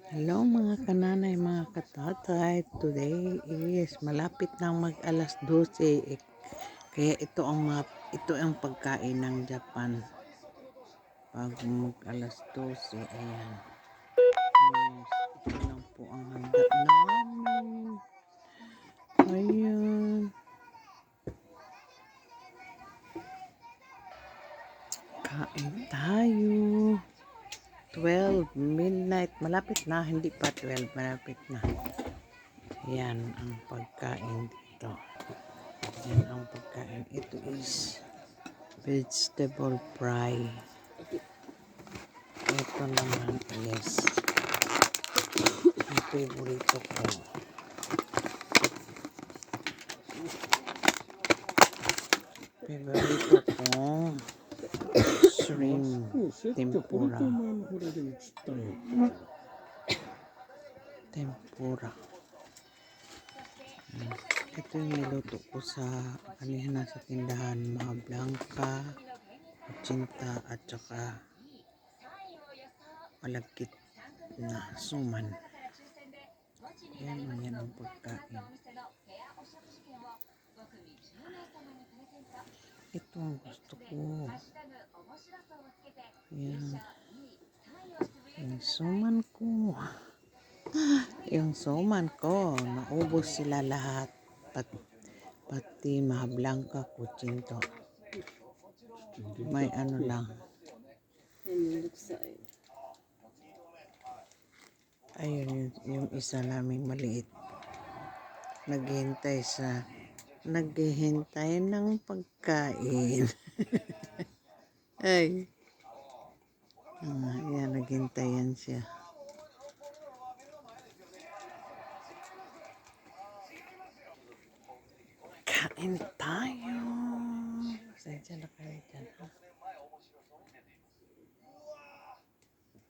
Hello mga kananay, mga katatay. Today is malapit nang mag alas 12. Kaya ito ang pagkain ng Japan. Pag mag alas 12, ayan. Yes, ito lang po ang handa namin. Ayan. Kain tayo. 12 midnight. Malapit na, hindi pa 12. Malapit na. Yan ang pagkain dito. Yan ang pagkain. Ito is vegetable fry. Ito naman is ang favorito ko. Favorito ko shrimp tempura. Tempura. Ito yung niluto ko sa kanina sa tindahan, mga blanca, kutsinta at saka malagkit na suman. Yan ang pagkain. Ito ang gusto ko. Yan. Yung suman ko. Naubos sila lahat. Pati mga blanca, kutsinto. May ano lang. Ayun yung isa naming maliit. Naghihintay ng pagkain. Ay. Yan, naghintay yan siya. Kain tayo.